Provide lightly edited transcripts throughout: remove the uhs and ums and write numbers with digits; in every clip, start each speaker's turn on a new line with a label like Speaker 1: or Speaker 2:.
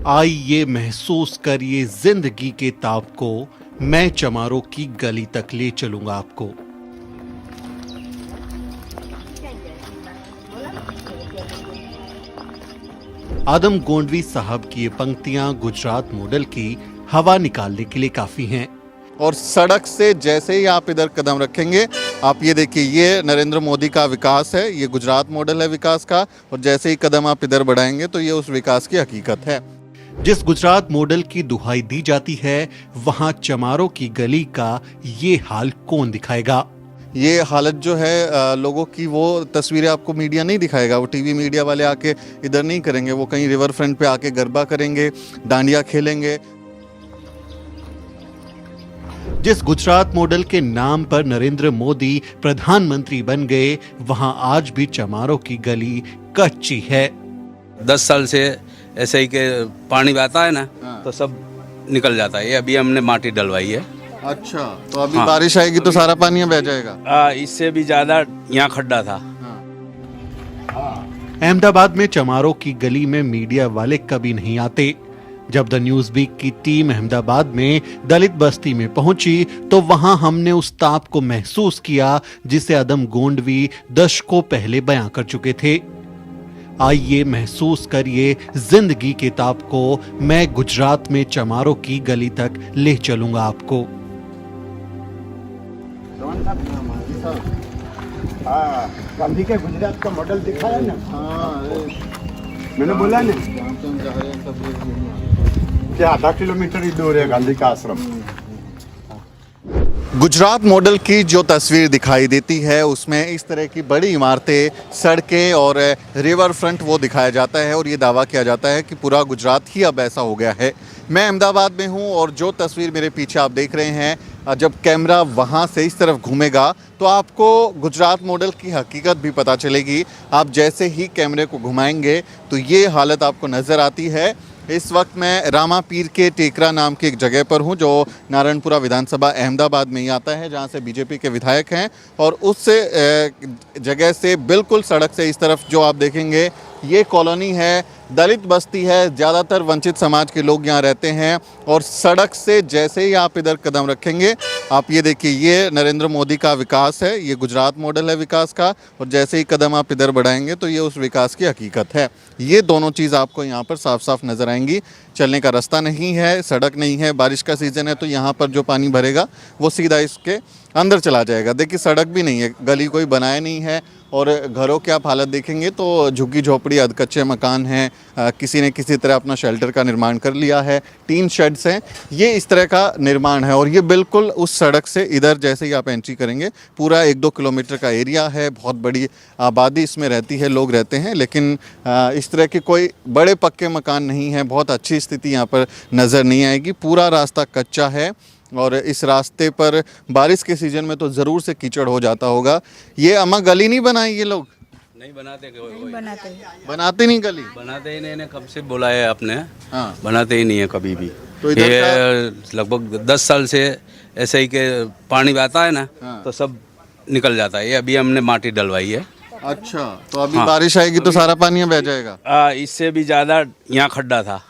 Speaker 1: आइए महसूस करिए जिंदगी के ताप को, मैं चमारों की गली तक ले चलूंगा आपको। आदम गोंडवी साहब की ये पंक्तियां गुजरात मॉडल की हवा निकालने के लिए काफी हैं।
Speaker 2: और सड़क से जैसे ही आप इधर कदम रखेंगे, आप ये देखिए, ये नरेंद्र मोदी का विकास है, ये गुजरात मॉडल है विकास का, और जैसे ही कदम आप इधर बढ़ाएंगे तो ये उस विकास की हकीकत है।
Speaker 1: जिस गुजरात मॉडल की दुहाई दी जाती है, वहां चमारों की गली का ये हाल कौन दिखाएगा।
Speaker 2: ये हालत जो है लोगों की, वो तस्वीरें आपको मीडिया नहीं दिखाएगा। वो टीवी मीडिया वाले आके इधर नहीं करेंगे, वो कहीं रिवर फ्रंट पे आके गरबा करेंगे, डांडिया खेलेंगे।
Speaker 1: जिस गुजरात मॉडल के नाम पर नरेंद्र मोदी प्रधानमंत्री बन गए, वहां आज भी चमारों की गली कच्ची है।
Speaker 3: 10 साल से ऐसे ही के पानी आता है ना, तो सब निकल जाता है। ये अभी हमने माटी डलवाई है।
Speaker 2: अच्छा, तो अभी बारिश आएगी तो सारा पानी बह जाएगा।
Speaker 3: इससे भी ज्यादा यहाँ खड्डा था।
Speaker 1: अहमदाबाद में चमारों की गली में मीडिया वाले कभी नहीं आते। जब द न्यूज वीक की टीम अहमदाबाद में दलित बस्ती में पहुंची, तो वहां हमने उस ताप को महसूस किया जिसे आदम गोंडवी दशकों पहले बयां कर चुके थे। आइए महसूस करिए जिंदगी के ताप को, मैं गुजरात में चमारों की गली तक ले चलूंगा आपको।
Speaker 4: गांधी के गुजरात का मॉडल दिखाया ना। मैंने बोला ना कि आधा किलोमीटर ही दूर है गांधी का आश्रम।
Speaker 2: गुजरात मॉडल की जो तस्वीर दिखाई देती है, उसमें इस तरह की बड़ी इमारतें, सड़कें और रिवर फ्रंट वो दिखाया जाता है, और ये दावा किया जाता है कि पूरा गुजरात ही अब ऐसा हो गया है। मैं अहमदाबाद में हूँ, और जो तस्वीर मेरे पीछे आप देख रहे हैं, जब कैमरा वहाँ से इस तरफ घूमेगा तो आपको गुजरात मॉडल की हकीकत भी पता चलेगी। आप जैसे ही कैमरे को घुमाएंगे तो ये हालत आपको नज़र आती है। इस वक्त मैं रामापीर के टेकरा नाम की एक जगह पर हूं, जो नारायणपुरा विधानसभा अहमदाबाद में ही आता है, जहां से बीजेपी के विधायक हैं। और उस जगह से बिल्कुल सड़क से इस तरफ जो आप देखेंगे, ये कॉलोनी है, दलित बस्ती है, ज़्यादातर वंचित समाज के लोग यहाँ रहते हैं। और सड़क से जैसे ही आप इधर कदम रखेंगे, आप ये देखिए, ये नरेंद्र मोदी का विकास है, ये गुजरात मॉडल है विकास का, और जैसे ही कदम आप इधर बढ़ाएंगे तो ये उस विकास की हकीकत है। ये दोनों चीज़ आपको यहाँ पर साफ साफ नज़र आएंगी। चलने का रास्ता नहीं है, सड़क नहीं है, बारिश का सीज़न है, तो यहाँ पर जो पानी भरेगा वो सीधा इसके अंदर चला जाएगा। देखिए, सड़क भी नहीं है, गली कोई बनाया नहीं है, और घरों की आप हालत देखेंगे तो झुग्गी झोपड़ी, अधकच्चे मकान हैं, किसी ने किसी तरह अपना शेल्टर का निर्माण कर लिया है, टीन शेड्स हैं, ये इस तरह का निर्माण है। और ये बिल्कुल उस सड़क से इधर जैसे ही आप एंट्री करेंगे, पूरा 1-2 किलोमीटर का एरिया है, बहुत बड़ी आबादी इसमें रहती है, लोग रहते हैं, लेकिन इस तरह के कोई बड़े पक्के मकान नहीं हैं, बहुत अच्छी स्थिति यहाँ पर नज़र नहीं आएगी। पूरा रास्ता कच्चा है, और इस रास्ते पर बारिश के सीजन में तो ज़रूर से कीचड़ हो जाता होगा। ये अम्मा गली नहीं बनाई ये लोग?
Speaker 3: नहीं बनाते,
Speaker 2: बनाते नहीं गली,
Speaker 3: बनाते ही नहीं। कब से बोला है आपने?
Speaker 2: हाँ,
Speaker 3: बनाते ही नहीं है कभी भी।
Speaker 2: तो
Speaker 3: ये लगभग 10 साल से ऐसे ही के पानी आता है ना, तो सब निकल जाता है। ये अभी हमने माटी डलवाई है।
Speaker 2: अच्छा, तो अभी बारिश आएगी तो सारा पानी बह जाएगा।
Speaker 3: इससे भी ज्यादा यहाँ खड्डा था,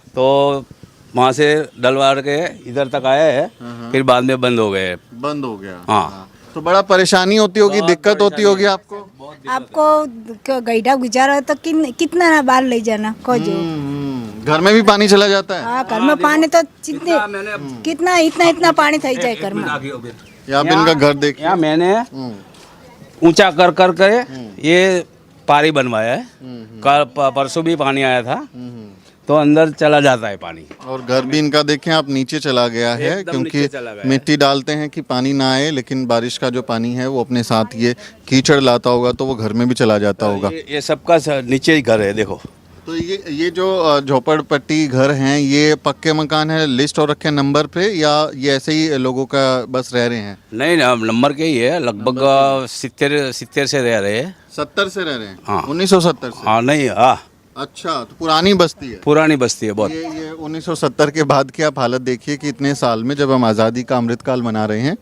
Speaker 3: तो वहाँ से डलवा के इधर तक आया है, फिर बाद में बंद हो गए।
Speaker 2: बंद हो गया।
Speaker 3: हाँ,
Speaker 2: तो बड़ा परेशानी होती होगी, दिक्कत होती होगी आपको
Speaker 5: गड्ढा गुजारा है तो कितना ना बाहर ले जाना खोजो।
Speaker 2: घर में भी पानी चला जाता है।
Speaker 5: हाँ, घर में पानी तो कितना इतना पानी थी जाए घर में।
Speaker 2: यहाँ पे इनका घर देखिए,
Speaker 3: यहाँ मैंने ऊंचा कर कर ये पारी बनवाया है। परसों भी पानी आया था, तो अंदर चला जाता है पानी।
Speaker 2: और घर भी इनका देखें आप, नीचे चला गया है, क्योंकि मिट्टी डालते हैं कि पानी ना आए, लेकिन बारिश का जो पानी है वो अपने साथ ये कीचड़ लाता होगा, तो वो घर में भी चला जाता होगा।
Speaker 3: ये सबका नीचे ही घर है, देखो।
Speaker 2: तो ये जो झोपड़पट्टी घर हैं, ये पक्के मकान है, लिस्ट और रखे नंबर पे, या ये ऐसे ही लोगों का बस रह रहे हैं?
Speaker 3: नहीं, नंबर के ही है, लगभग 70 से रह रहे हैं।
Speaker 2: 70 से रह रहे हैं?
Speaker 3: हाँ,
Speaker 2: 1970 से।
Speaker 3: हाँ, नहीं, हाँ।
Speaker 2: अच्छा, तो पुरानी बस्ती है?
Speaker 3: पुरानी बस्ती है बहुत।
Speaker 2: ये 1970 के बाद की आप हालत देखिए कि इतने साल में, जब हम आज़ादी का अमृतकाल मना रहे हैं,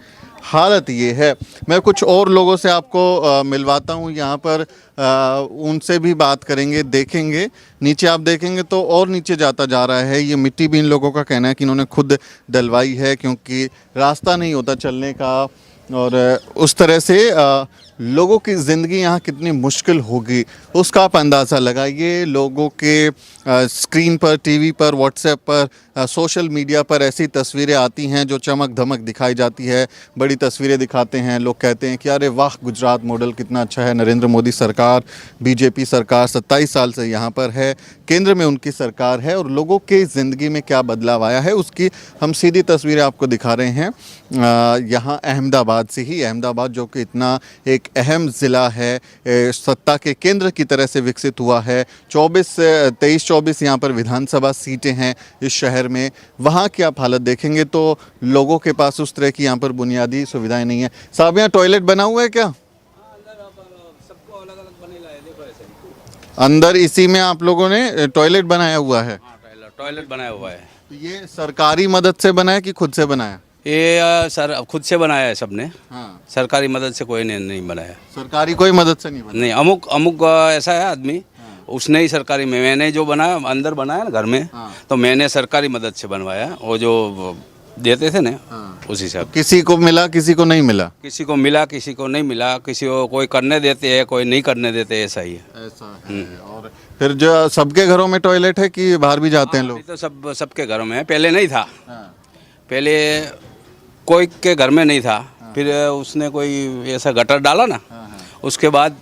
Speaker 2: हालत ये है। मैं कुछ और लोगों से आपको मिलवाता हूँ यहाँ पर, उनसे भी बात करेंगे, देखेंगे। नीचे आप देखेंगे तो और नीचे जाता जा रहा है। ये मिट्टी भी इन लोगों का कहना है कि इन्होंने खुद डलवाई है, क्योंकि रास्ता नहीं होता चलने का, और उस तरह से लोगों की ज़िंदगी यहाँ कितनी मुश्किल होगी उसका आप अंदाज़ा लगाइए। लोगों के स्क्रीन पर, टीवी पर, व्हाट्सएप पर, सोशल मीडिया पर ऐसी तस्वीरें आती हैं जो चमक धमक दिखाई जाती है, बड़ी तस्वीरें दिखाते हैं। लोग कहते हैं कि अरे वाह, गुजरात मॉडल कितना अच्छा है, नरेंद्र मोदी सरकार, बीजेपी सरकार 27 साल से यहाँ पर है, केंद्र में उनकी सरकार है, और लोगों की ज़िंदगी में क्या बदलाव आया है उसकी हम सीधी तस्वीरें आपको दिखा रहे हैं। यहाँ अहमदाबाद से ही, अहमदाबाद जो कि इतना एक अहम ज़िला है, सत्ता के केंद्र की तरह से विकसित हुआ है। 23-24 यहाँ पर विधानसभा सीटें हैं इस शहर में। वहाँ की आप हालत देखेंगे तो लोगों के पास उस तरह की यहाँ पर बुनियादी सुविधाएं नहीं है। साहब, यहाँ टॉयलेट बना हुआ है क्या? अंदर इसी में आप लोगों ने टॉयलेट बनाया हुआ है?
Speaker 3: टॉयलेट बनाया हुआ है।
Speaker 2: तो ये सरकारी मदद से बनाया कि खुद से बनाया?
Speaker 3: ये सर खुद से बनाया है सबने।
Speaker 2: हाँ।
Speaker 3: सरकारी मदद से कोई ने नहीं बनाया।
Speaker 2: सरकारी कोई मदद से नहीं बनाया?
Speaker 3: नहीं, अमुक ऐसा है आदमी, उसने ही सरकारी में, मैंने जो बनाया अंदर बनाया ना घर में, तो मैंने सरकारी मदद से बनवाया। वो जो देते थे ना, उसी से।
Speaker 2: किसी को मिला, किसी को नहीं मिला?
Speaker 3: किसी को मिला, किसी को नहीं मिला, किसी को कोई करने देते हैं, कोई नहीं करने देते, ऐसा ही है।
Speaker 2: ऐसा है। और फिर जो सबके घरों में टॉयलेट है कि बाहर भी जाते हैं लोग?
Speaker 3: अभी तो सबके घरों में है, पहले नहीं था। पहले कोई के घर में नहीं था, फिर उसने कोई ऐसा गटर डाला ना, उसके बाद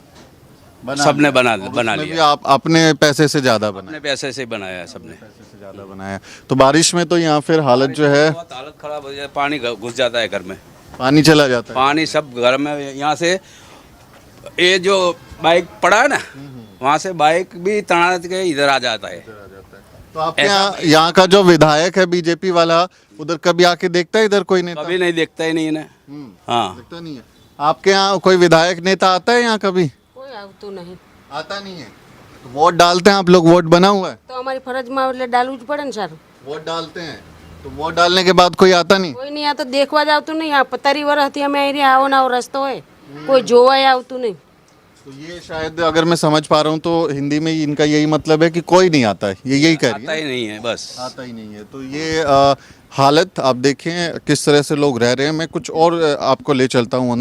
Speaker 3: सबने बना
Speaker 2: भी
Speaker 3: लिया।
Speaker 2: आप अपने पैसे से ज़्यादा बनाए?
Speaker 3: अपने पैसे से बनाया है सबने।
Speaker 2: पैसे से ज़्यादा बनाया। तो बारिश में तो यहाँ फिर हालत जो है,
Speaker 3: बहुत हालत खराब हो जाए, पानी घुस जाता है घर में,
Speaker 2: पानी चला जाता है।
Speaker 3: पानी सब घर में। यहाँ से ये जो बाइक पड़ा है ना, वहाँ से बाइक भी तड़ा के इधर आ जाता है।
Speaker 2: तो आपके यहाँ का जो विधायक है बीजेपी वाला, उधर कभी आके देखता है इधर कोई नेता?
Speaker 3: कभी नहीं देखता ही नहीं है ना। हाँ,
Speaker 2: देखता नहीं है। आपके यहाँ कोई विधायक नेता आता है यहाँ कभी?
Speaker 6: कोई આવતું નહીં।
Speaker 2: आता नहीं है। तो वोट डालते हैं आप लोग? वोट बना हुआ है?
Speaker 6: તો અમારી ફરજમાં એટલે डालવું જ પડે ને સારું।
Speaker 2: वोट डालते हैं, तो वोट डालने के बाद कोई आता नहीं?
Speaker 6: કોઈ નહીં આ તો દેખવા જ આવતું નહીં। આ 15 વર્ષથી અમે અહીં આવો ના રસ્તો હોય, કોઈ જોવાય આવતું નહીં।
Speaker 2: तो ये शायद, अगर मैं समझ पा रहा हूँ तो हिंदी में इनका यही मतलब है कि कोई नहीं आता है, ये यही कह रही
Speaker 3: आता
Speaker 2: है?
Speaker 3: ही नहीं है, बस
Speaker 2: आता ही नहीं है। तो ये हालत आप देखें किस तरह से लोग रह रहे हैं। मैं कुछ और आपको ले चलता हूँ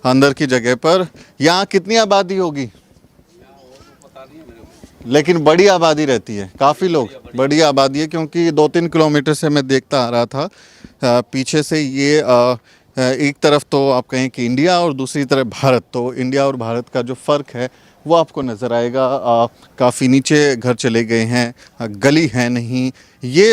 Speaker 2: अंदर की जगह पर। यहाँ कितनी आबादी होगी? लेकिन बड़ी आबादी रहती है, काफ़ी लोग, बड़ी आबादी है, क्योंकि 2-3 किलोमीटर से मैं देखता आ रहा था पीछे से। ये एक तरफ तो आप कहें कि इंडिया और दूसरी तरफ भारत, तो इंडिया और भारत का जो फ़र्क है वो आपको नज़र आएगा। काफ़ी नीचे घर चले गए हैं, गली है नहीं। ये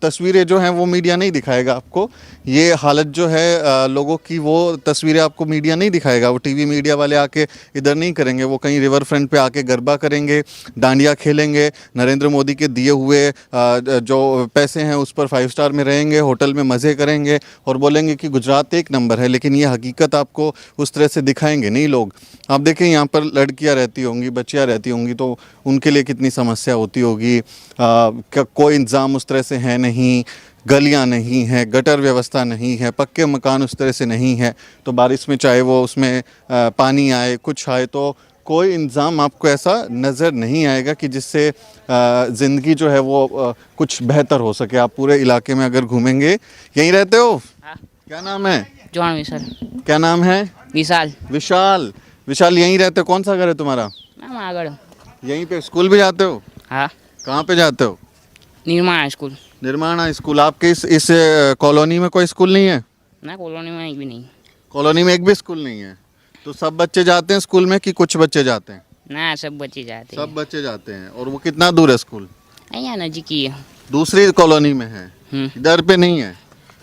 Speaker 2: तस्वीरें जो हैं वो मीडिया नहीं दिखाएगा आपको। ये हालत जो है लोगों की, वो तस्वीरें आपको मीडिया नहीं दिखाएगा। वो टीवी मीडिया वाले आके इधर नहीं करेंगे। वो कहीं रिवर फ्रंट पे आके गरबा करेंगे, डांडिया खेलेंगे, नरेंद्र मोदी के दिए हुए जो पैसे हैं उस पर 5 स्टार में रहेंगे, होटल में मज़े करेंगे और बोलेंगे कि गुजरात एक नंबर है। लेकिन ये हकीकत आपको उस तरह से दिखाएंगे नहीं लोग। आप देखें यहाँ पर लड़कियाँ रहती होंगी, बच्चियाँ रहती होंगी, तो उनके लिए कितनी समस्या होती होगी। कोई इंतज़ाम उस तरह से है नहीं, गलियां नहीं हैं, गटर व्यवस्था नहीं है, पक्के मकान उस तरह से नहीं है। तो बारिश में चाहे वो उसमें पानी आए, कुछ आए, तो कोई इंतज़ाम आपको ऐसा नज़र नहीं आएगा कि जिससे ज़िंदगी जो है वो कुछ बेहतर हो सके। आप पूरे इलाके में अगर घूमेंगे, यहीं रहते हो? क्या नाम है?
Speaker 7: जॉन विशाल।
Speaker 2: क्या नाम है?
Speaker 7: विशाल।
Speaker 2: विशाल। विशाल, यहीं रहते हो? कौन सा घर है तुम्हारा?
Speaker 7: मैम आगड़।
Speaker 2: यहीं पे स्कूल भी जाते हो?
Speaker 7: हाँ।
Speaker 2: कहाँ पे जाते हो?
Speaker 7: निर्माण स्कूल।
Speaker 2: निर्माण स्कूल। आपके इस कॉलोनी में कोई स्कूल नहीं है?
Speaker 7: ना, कॉलोनी में एक भी नहीं।
Speaker 2: कॉलोनी में एक भी स्कूल नहीं है? तो सब बच्चे जाते हैं स्कूल में कि कुछ बच्चे जाते हैं?
Speaker 7: ना, सब बच्चे जाते हैं।
Speaker 2: सब बच्चे जाते हैं। और वो कितना दूर है स्कूल?
Speaker 7: यहाँ नजीक ही है।
Speaker 2: दूसरी कॉलोनी में है, इधर पे नहीं है।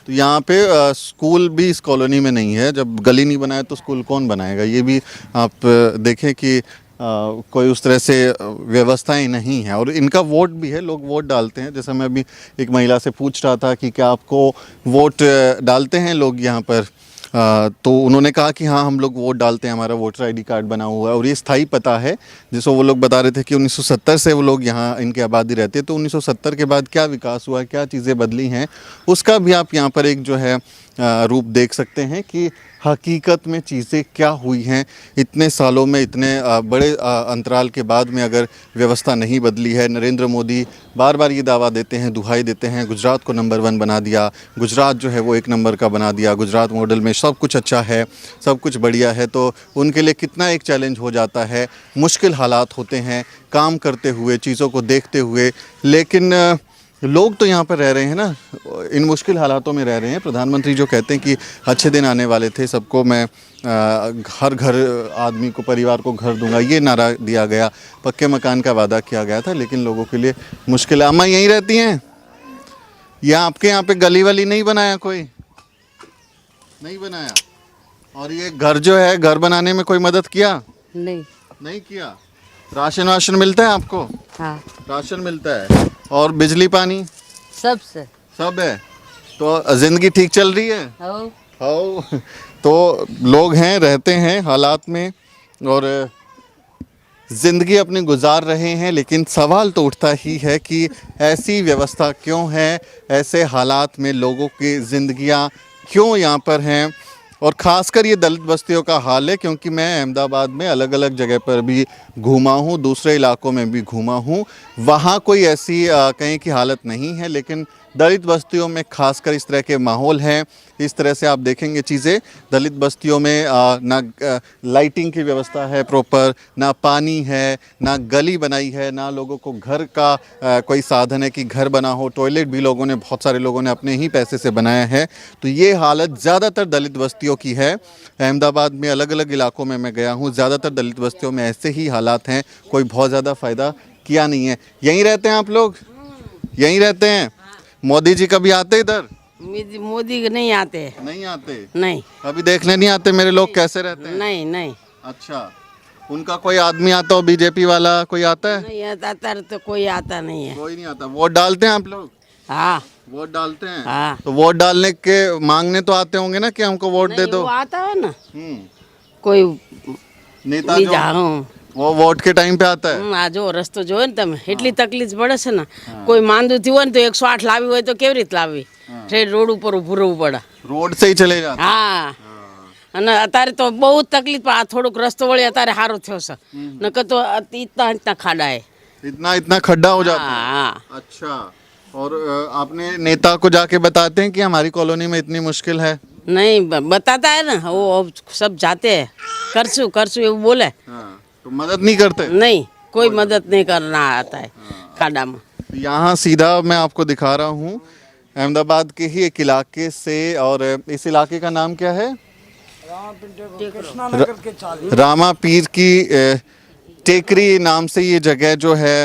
Speaker 2: तो यहाँ पे स्कूल भी इस कॉलोनी में नहीं है। जब गली नहीं बनाए तो स्कूल कौन बनाएगा? ये भी आप देखें कि कोई उस तरह से व्यवस्थाएं नहीं है। और इनका वोट भी है, लोग वोट डालते हैं। जैसा मैं अभी एक महिला से पूछ रहा था कि क्या आपको वोट डालते हैं लोग यहाँ पर, तो उन्होंने कहा कि हाँ, हम लोग वोट डालते हैं, हमारा वोटर आईडी कार्ड बना हुआ है और ये स्थायी पता है। जिसको वो लोग बता रहे थे कि 1970 से वो लोग यहाँ, इनकी आबादी रहती है। तो 1970 के बाद क्या विकास हुआ, क्या चीज़ें बदली हैं, उसका भी आप यहाँ पर एक जो है रूप देख सकते हैं कि हकीकत में चीज़ें क्या हुई हैं। इतने सालों में, इतने बड़े अंतराल के बाद में अगर व्यवस्था नहीं बदली है। नरेंद्र मोदी बार बार ये दावा देते हैं, दुहाई देते हैं, गुजरात को नंबर 1 बना दिया, गुजरात जो है वो 1 नंबर का बना दिया, गुजरात मॉडल में सब कुछ अच्छा है, सब कुछ बढ़िया है। तो उनके लिए कितना एक चैलेंज हो जाता है, मुश्किल हालात होते हैं काम करते हुए, चीज़ों को देखते हुए। लेकिन लोग तो यहाँ पर रह रहे हैं ना, इन मुश्किल हालातों में रह रहे हैं। प्रधानमंत्री जो कहते हैं कि अच्छे दिन आने वाले थे, सबको मैं हर घर आदमी को, परिवार को घर दूंगा, ये नारा दिया गया, पक्के मकान का वादा किया गया था, लेकिन लोगों के लिए मुश्किल है। अम्मा यहीं रहती हैं या आपके यहाँ पे गली वली नहीं बनाया, कोई नहीं बनाया? और ये घर जो है, घर बनाने में कोई मदद किया? नहीं किया। राशन वाशन मिलता है आपको?
Speaker 6: हाँ
Speaker 2: राशन मिलता है। और बिजली पानी सब है। तो जिंदगी ठीक चल रही है? हो तो लोग हैं, रहते हैं हालात में और ज़िंदगी अपनी गुजार रहे हैं। लेकिन सवाल तो उठता ही है कि ऐसी व्यवस्था क्यों है, ऐसे हालात में लोगों की ज़िंदगियां क्यों यहाँ पर हैं। और ख़ासकर ये दलित बस्तियों का हाल है, क्योंकि मैं अहमदाबाद में अलग अलग जगह पर भी घूमा हूँ, दूसरे इलाकों में भी घूमा हूँ। वहाँ कोई ऐसी कहीं की हालत नहीं है, लेकिन दलित बस्तियों में खासकर इस तरह के माहौल हैं। इस तरह से आप देखेंगे चीज़ें दलित बस्तियों में ना लाइटिंग की व्यवस्था है प्रॉपर, ना पानी है, ना गली बनाई है, ना लोगों को घर का कोई साधन है कि घर बना हो। टॉयलेट भी लोगों ने, बहुत सारे लोगों ने अपने ही पैसे से बनाया है। तो ये हालत ज़्यादातर दलित बस्तियों की है। अहमदाबाद में अलग अलग इलाकों में मैं गया हूँ, ज़्यादातर दलित बस्तियों में ऐसे ही हालात हैं। कोई बहुत ज़्यादा फ़ायदा किया नहीं है। यहीं रहते हैं आप लोग? यहीं रहते हैं? मोदी जी कभी आते इधर?
Speaker 8: मोदी के नहीं आते।
Speaker 2: नहीं आते?
Speaker 8: नहीं,
Speaker 2: कभी देखने नहीं आते मेरे लोग कैसे रहते हैं?
Speaker 8: नहीं नहीं
Speaker 2: अच्छा, उनका कोई आदमी आता हो, बीजेपी वाला कोई आता है?
Speaker 8: नहीं आता तो कोई आता नहीं है।
Speaker 2: कोई नहीं आता। वोट डालते हैं आप लोग?
Speaker 8: हाँ
Speaker 2: वोट डालते हैं?
Speaker 8: हाँ।
Speaker 2: तो वोट डालने के मांगने तो आते होंगे ना कि हमको वोट दे
Speaker 8: नहीं,
Speaker 2: दो।
Speaker 8: वो आता है ना
Speaker 2: हम्म,
Speaker 8: कोई
Speaker 2: नेता
Speaker 8: भी
Speaker 2: जो
Speaker 8: जाऊं
Speaker 2: वो वोट के टाइम पे आता है।
Speaker 8: આ જો રસ્તો જોયો ને તમે એટલી તકલીફ પડે છે ને કોઈ માંદું થયું હોય ને તો 108 લાવી હોય તો કેવી રીતે લાવી ટ્રેન રોડ ઉપર ઊભું રહેવું પડે
Speaker 2: रोड से ही चले जाते हैं।
Speaker 8: હા અને અત્યારે તો બહુ તકલીફ પણ આ થોડુંક રસ્તો વળી અત્યારે સારો થયો છે નકર તો ઇતના ઇતના ખાડા है
Speaker 2: इतना इतना खड्डा हो जाता है।
Speaker 8: हाँ
Speaker 2: अच्छा, और आपने नेता को जाके बताते हैं कि हमारी कॉलोनी में इतनी मुश्किल है?
Speaker 8: नहीं बताता है ना वो सब जाते हैं करसू ये बोले
Speaker 2: हाँ, तो मदद नहीं करते?
Speaker 8: नहीं कोई मदद नहीं करना आता है खाड़ा में।
Speaker 2: यहाँ सीधा मैं आपको दिखा रहा हूँ अहमदाबाद के ही एक इलाके से। और इस इलाके का नाम क्या है? रामा पीर की टेकरी नाम से ये जगह जो है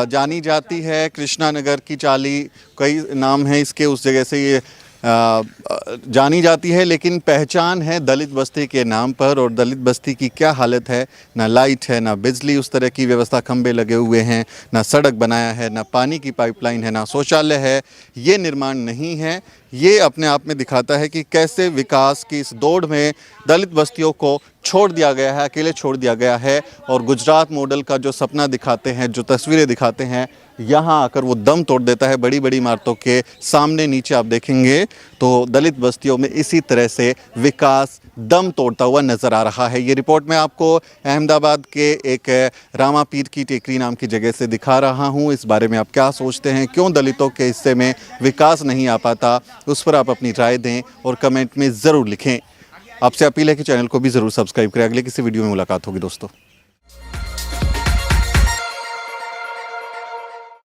Speaker 2: जानी जाती है। कृष्णा नगर की चाली कई नाम है इसके, उस जगह से ये जानी जाती है। लेकिन पहचान है दलित बस्ती के नाम पर। और दलित बस्ती की क्या हालत है, ना लाइट है, ना बिजली उस तरह की व्यवस्था, खंबे लगे हुए हैं, ना सड़क बनाया है, ना पानी की पाइपलाइन है, ना शौचालय है। ये निर्माण नहीं है। ये अपने आप में दिखाता है कि कैसे विकास की इस दौड़ में दलित बस्तियों को छोड़ दिया गया है, अकेले छोड़ दिया गया है। और गुजरात मॉडल का जो सपना दिखाते हैं, जो तस्वीरें दिखाते हैं, यहाँ आकर वो दम तोड़ देता है। बड़ी बड़ी इमारतों के सामने नीचे आप देखेंगे तो दलित बस्तियों में इसी तरह से विकास दम तोड़ता हुआ नज़र आ रहा है। ये रिपोर्ट मैं आपको अहमदाबाद के एक रामा पीर की टेकरी नाम की जगह से दिखा रहा हूँ। इस बारे में आप क्या सोचते हैं, क्यों दलितों के हिस्से में विकास नहीं आ पाता, उस पर आप अपनी राय दें और कमेंट में ज़रूर लिखें। आपसे अपील है कि चैनल को भी ज़रूर सब्सक्राइब करें। अगले किसी वीडियो में मुलाकात होगी दोस्तों।